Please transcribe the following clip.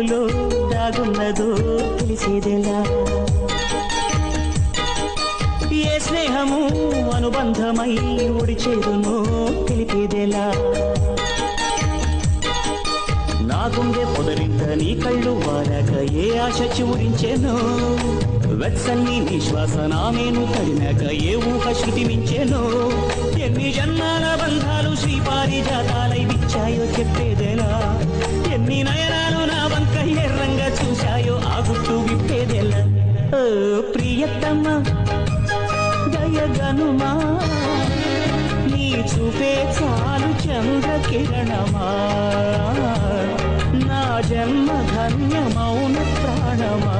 నవ్వులో దాగున్నదో తెలిసేదెలా ఏ స్నేహము అనుబంధమై ఒడిచేరునో తెలిపేదెలా నా గుండె పొదరింట నీ కళ్ళు వారాక ఏ ఆశ చివురించెనో వెచ్చని నీ శ్వాస నామేను తడినాక ఏ ఊహ శృతి మించెనో ఎన్ని జన్మాల బంధాలు శ్రీపారిజాతాలై విచ్చాయో చెప్పేదెలా ఎన్ని నయనాలు నా వంక ఎర్రంగా చూశాయో ఆ గుట్టు విప్పేదెలా ఓ ప్రియతమ్మ దయగనుమా నీ చూపే చాలు చంద్ర కిరణమా నా జన్మ ధన్యమౌన ప్రాణమా